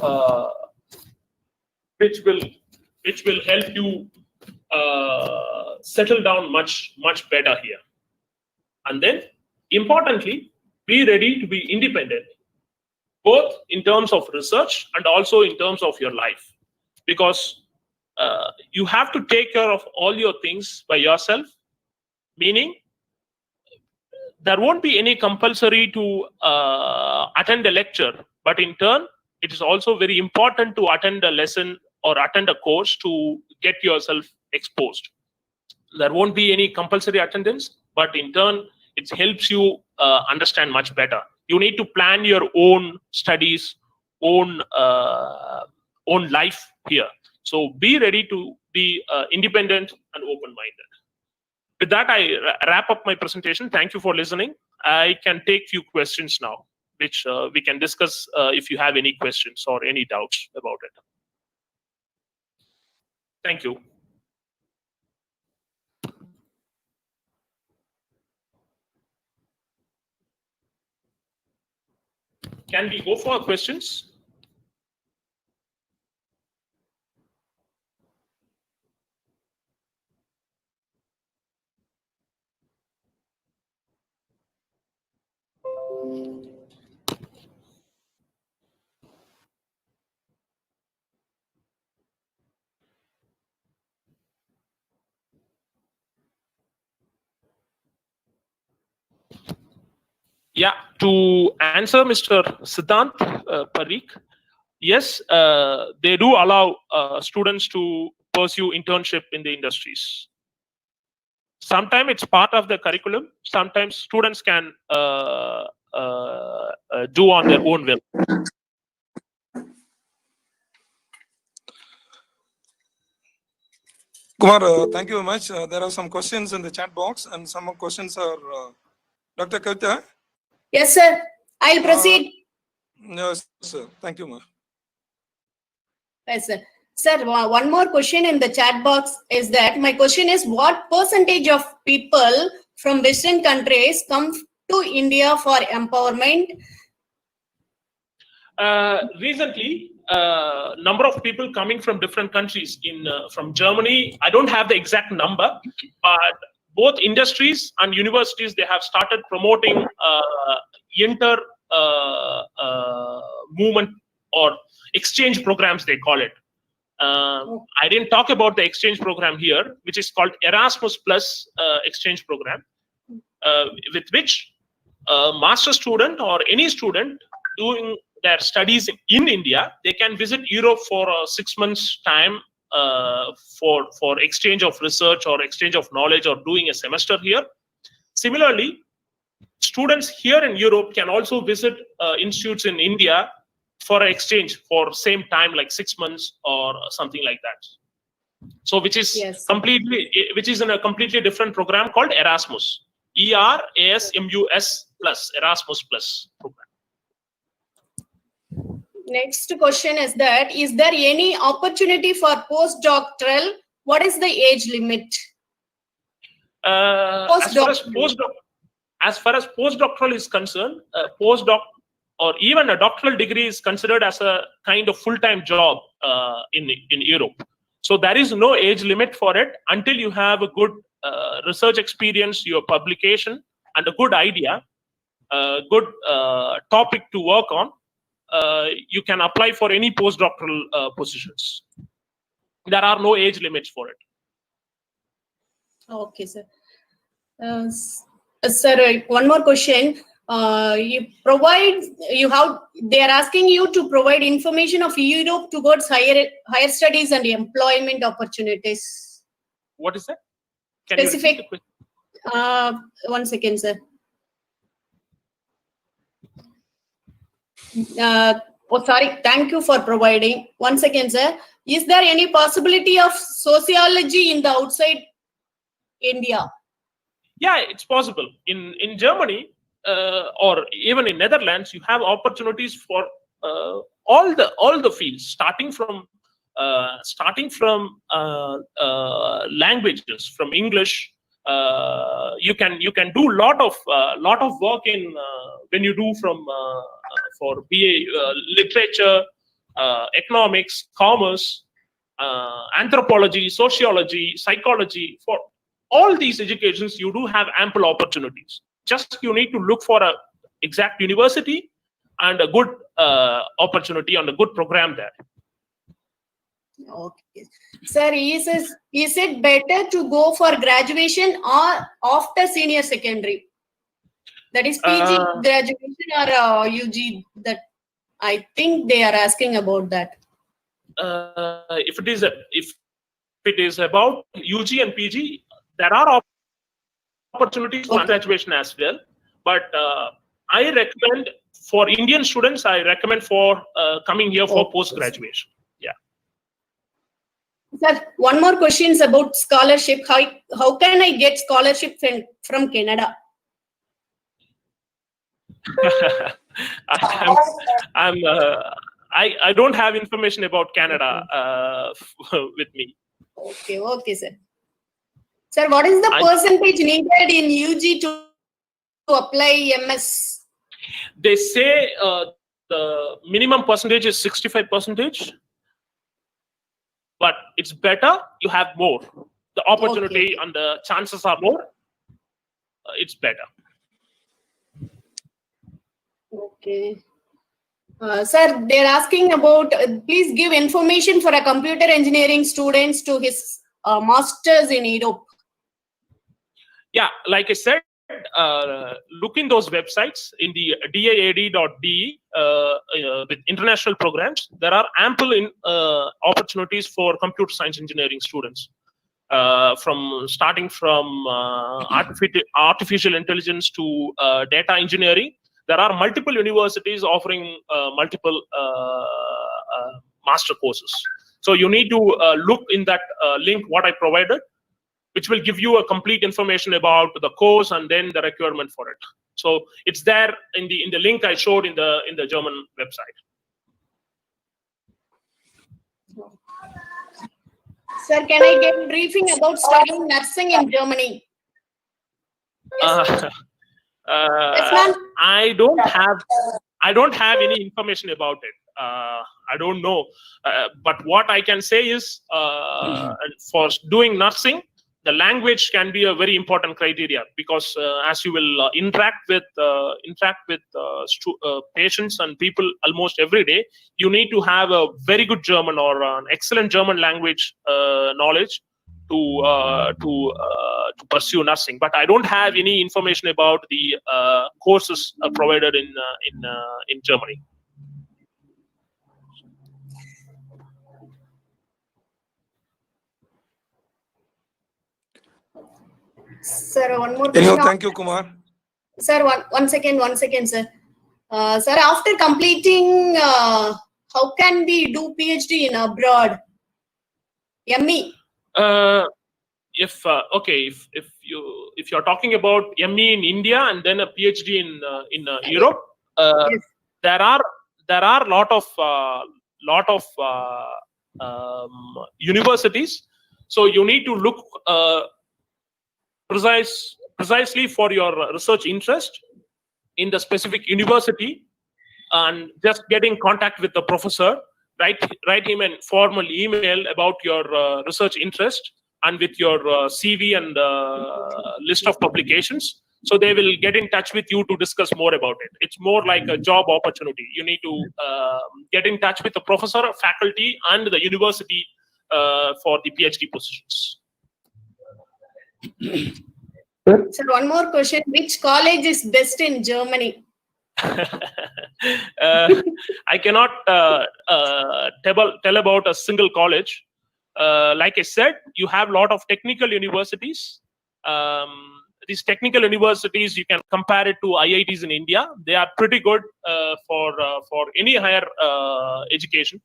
Which will help you settle down much better here. And then, importantly, be ready to be independent, both in terms of research and also in terms of your life, because you have to take care of all your things by yourself, meaning there won't be any compulsory to attend a lecture, but in turn, it is also very important to attend a lesson or attend a course to get yourself exposed. There won't be any compulsory attendance, but in turn, it helps you understand much better. You need to plan your own studies, own life here. So be ready to be independent and open-minded. With that, I wrap up my presentation. Thank you for listening. I can take few questions now, which we can discuss if you have any questions or any doubts about it. Thank you. Can we go for questions? Yeah, to answer Mr. Siddhant Parikh, yes, they do allow students to pursue internship in the industries. Sometimes it's part of the curriculum. Sometimes students can do on their own will.
Kumar, thank you very much. There are some questions in the chat box, and some questions are Dr. Kavita.
Yes, sir. I'll proceed.
Yes, sir. Thank you, ma'am.
Yes, sir. Sir, one more question in the chat box is that my question is, what percentage of people from Western countries come to India for empowerment?
Recently, number of people coming from different countries from Germany, I don't have the exact number, but both industries and universities, they have started promoting inter movement or exchange programs, they call it. I didn't talk about the exchange program here, which is called Erasmus Plus exchange program, with which a master student or any student doing their studies in India, they can visit Europe for 6 months time for exchange of research or exchange of knowledge or doing a semester here. Similarly, students here in Europe can also visit institutes in India for an exchange for same time, like 6 months or something like that. So which is in a completely different program called Erasmus. ERASMUS plus, Erasmus Plus program.
Next question is that, is there any opportunity for postdoctoral? What is the age limit?
As far as postdoctoral is concerned, postdoc or even a doctoral degree is considered as a kind of full-time job in Europe. So there is no age limit for it until you have a good research experience, your publication, and a good idea, a good topic to work on. You can apply for any postdoctoral positions. There are no age limits for it.
Okay, sir. Sir, one more question. They are asking you to provide information of Europe towards higher studies and employment opportunities.
What is that? Can
Specific.
you repeat the question?
1 second, sir. Sorry. Thank you for providing. 1 second, sir. Is there any possibility of sociology in the outside India?
Yeah, it's possible. In Germany or even in Netherlands, you have opportunities for all the fields, starting from languages, from English. You can do lot of work in when you do from for BA literature, economics, commerce, anthropology, sociology, psychology. For all these educations, you do have ample opportunities. Just you need to look for a exact university and a good opportunity and a good program there.
Okay. Sir, is it better to go for graduation or after senior secondary? That is PG graduation or UG? That I think they are asking about that.
If it is about UG and PG, there are opportunities for graduation as well. But I recommend for Indian students, I recommend for coming here for post graduation. Yeah.
Sir, one more question is about scholarship. How can I get scholarship from Canada?
I don't have information about Canada with me.
Okay, sir. Sir, what is the percentage needed in UG to apply MS?
They say the minimum percentage is 65%, but it's better you have more. The opportunity and the chances are more. It's better.
Okay. Sir, they're asking about, please give information for a computer engineering students to his masters in Europe.
Yeah, like I said, look in those websites in the daad.de with international programs. There are ample opportunities for computer science engineering students. Starting from artificial intelligence to data engineering. There are multiple universities offering multiple master courses. So you need to look in that link what I provided, which will give you a complete information about the course and then the requirement for it. So it's there in the link I showed in the German website.
Sir, can I get a briefing about studying nursing in Germany?
Yes, I don't have any information about it. I don't know, but what I can say is for doing nursing, the language can be a very important criteria, because as you will interact with patients and people almost every day, you need to have a very good German or an excellent German language knowledge to pursue nursing. But I don't have any information about the courses provided in Germany.
Sir, one more
Anyhow,
question.
thank you, Kumar.
Sir, one second, sir. Sir, after completing, how can we do PhD in abroad? ME.
If you're talking about ME in India and then a PhD in Europe,
Yes.
there are lot of universities. So you need to look precisely for your research interest in the specific university, and just get in contact with the professor. Write him a formal email about your research interest and with your CV and list of publications. So they will get in touch with you to discuss more about it. It's more like a job opportunity. You need to get in touch with the professor, faculty, and the university for the PhD positions.
Sir, one more question. Which college is best in Germany?
I cannot tell about a single college. Like I said, you have a lot of technical universities. These technical universities, you can compare it to IITs in India. They are pretty good for any higher education.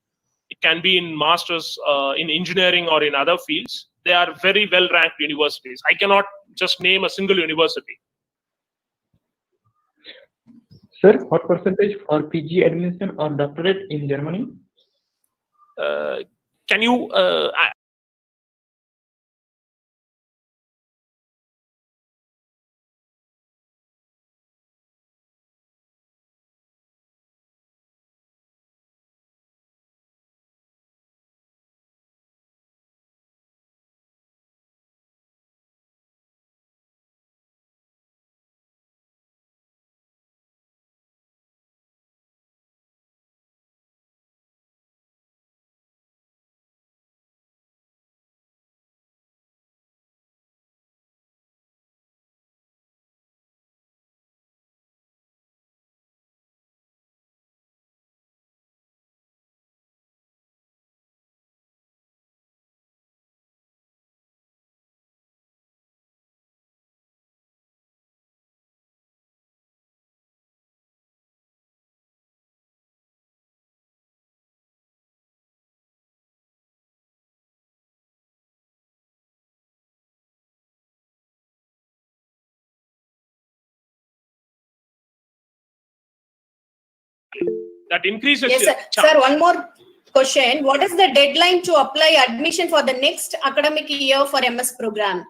It can be in masters in engineering or in other fields. they are very well ranked universities. I cannot just name a single university.
Sir, what percentage for PG admission or doctorate in Germany?
Can you that increases
Yes,
your
sir.
chance?
Sir, one more question. What is the deadline to apply admission for the next academic year for MS program?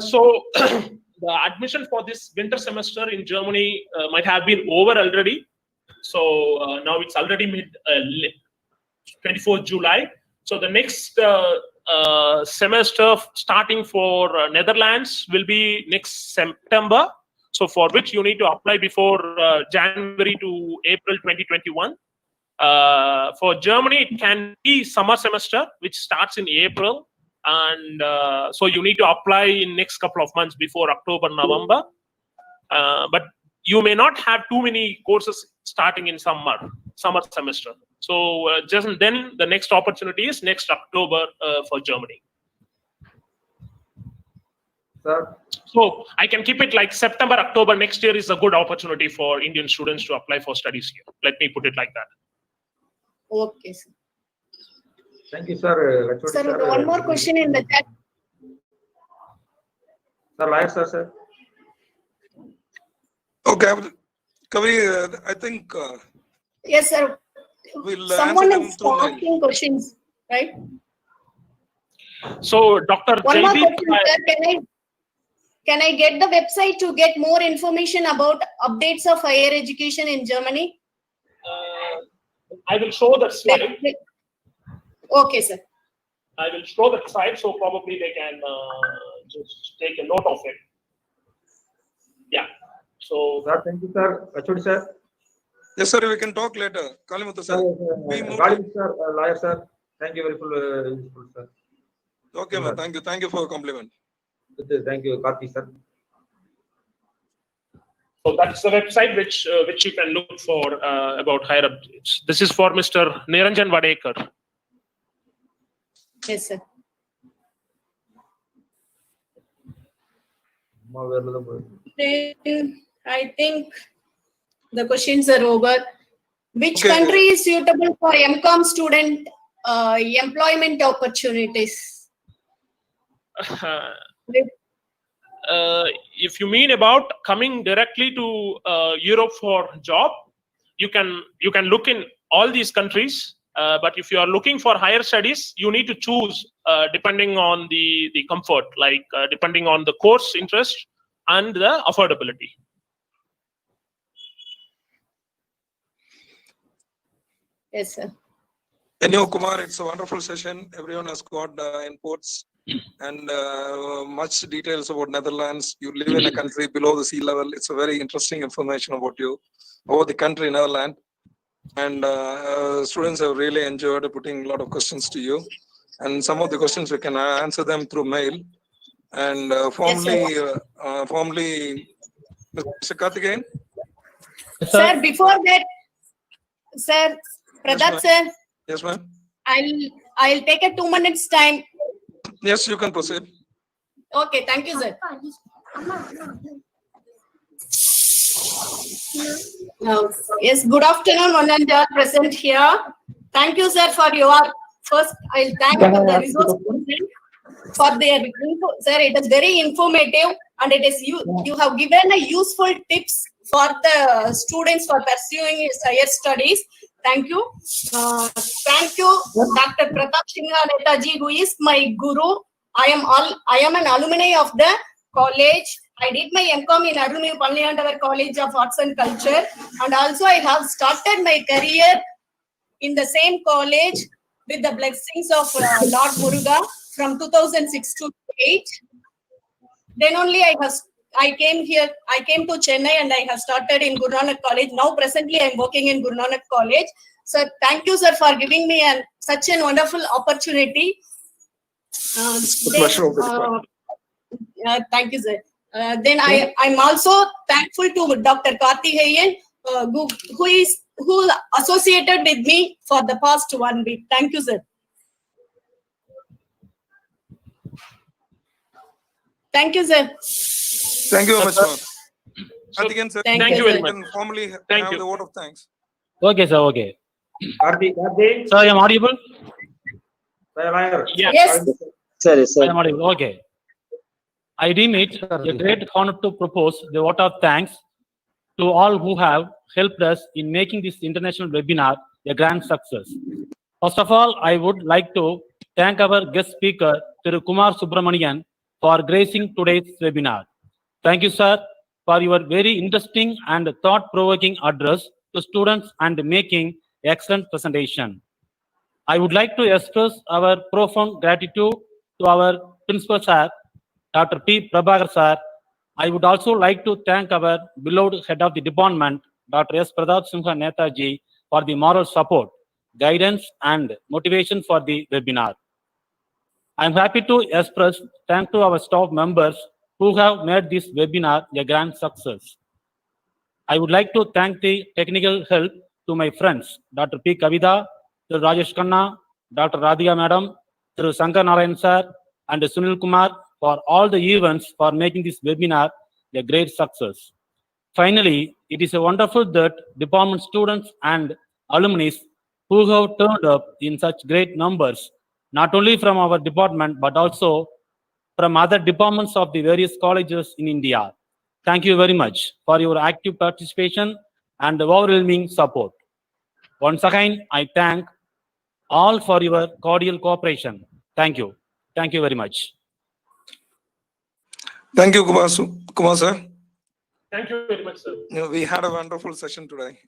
So the admission for this winter semester in Germany might have been over already. So now it's already mid 24th July. So the next semester starting for Netherlands will be next September. So for which you need to apply before January to April 2021. For Germany, it can be summer semester, which starts in April. And so you need to apply in next couple of months before October, November. But you may not have too many courses starting in summer semester. So just then the next opportunity is next October for Germany.
Sir,
So I can keep it like September, October next year is a good opportunity for Indian students to apply for studies here. Let me put it like that.
Okay, sir.
thank you, sir.
Sir, one more question in the chat.
Sir, lawyer, sir.
Okay, Kavi, I think
Yes, sir.
we'll
Someone
answer them
is
through mail.
asking questions, right?
So Dr.
One more
Jaideep,
question, sir. Can I get the website to get more information about updates of higher education in Germany?
I will show that slide.
Okay, sir.
I will show that slide, so probably they can just take a note of it. Yeah. So
Sir, thank you, sir. HOD, sir.
Yes, sir, we can talk later. Kalimuthu, sir. We move-
Galim, sir. Lawyer, sir. Thank you very useful, sir.
Okay, man. Thank you. Thank you for your compliment.
Thank you, Karthi, sir.
So that's the website which you can look for about higher updates. This is for Mr. Niranjan Vadekar.
Yes, sir. Then I think the questions are over. Which
Okay.
country is suitable for MCOM student employment opportunities?
If you mean about coming directly to Europe for job, you can look in all these countries. But if you are looking for higher studies, you need to choose depending on the comfort, like depending on the course interest and the affordability.
Yes, sir.
Anyhow, Kumar, it's a wonderful session. Everyone has got inputs and much details about Netherlands. You live in a country below the sea level. It's a very interesting information about you, about the country Netherlands. And students have really enjoyed putting a lot of questions to you. And some of the questions we can answer them through mail. And formally, Mr. Karthikeyan?
Sir, before that, sir, Pratap, sir,
Yes, ma'am.
I'll take a 2 minutes time.
Yes, you can proceed.
Okay, thank you, sir. Yes, good afternoon, one and all present here. Thank you, sir, for your first. I'll thank
Can I
the
ask you a
resource
question?
person. for their info. Sir, it is very informative and it is you have given a useful tips for the students for pursuing his higher studies. Thank you. Thank you, Dr. Pratap Singha Netaji, who is my guru. I am an alumni of the college. I did my MCom in Arulmigu Palniyandar College of Arts and Culture, and also I have started my career in the same college with the blessings of Lord Muruga from 2006 to 8. Then only I came to Chennai and I have started in Guru Nanak College. Now presently I am working in Guru Nanak College. Sir, thank you, sir, for giving me such a wonderful opportunity. Thank you, sir. Then I'm also thankful to Dr. Karthikeyan, who associated with me for the past 1 week. Thank you, sir. Thank you, sir.
Thank you very much, sir. Karthikeyan, sir.
Thank
you
you
very
can
much.
formally
Thank
have
you.
the vote of thanks.
Okay, sir. Okay. Sir, I am audible.
Yeah.
Yes.
Sorry,
I
sir.
am audible. Okay. I deem it a great honor to propose the vote of thanks to all who have helped us in making this international webinar a grand success. First of all, I would like to thank our guest speaker, Thiru Kumar Subramanian, for gracing today's webinar. Thank you, sir, for your very interesting and thought-provoking address to students and making excellent presentation. I would like to express our profound gratitude to our principal sir, Dr. P. Prabhakar sir. I would also like to thank our beloved head of the department, Dr. S. Pratap Singha Netaji, for the moral support, guidance, and motivation for the webinar. I am happy to express thanks to our staff members who have made this webinar a grand success. I would like to thank the technical help to my friends, Dr. P. Kavita, Sir Rajesh Khanna, Dr. Radhika Madam, Sir Shankar Narayan sir, and Sunil Kumar for all the events for making this webinar a great success. Finally, it is wonderful that department students and alumni who have turned up in such great numbers, not only from our department, but also from other departments of the various colleges in India. Thank you very much for your active participation and overwhelming support. Once again, I thank all for your cordial cooperation. Thank you. Thank you very much.
Thank you, Kumar sir.
Thank you very much, sir.
We had a wonderful session today.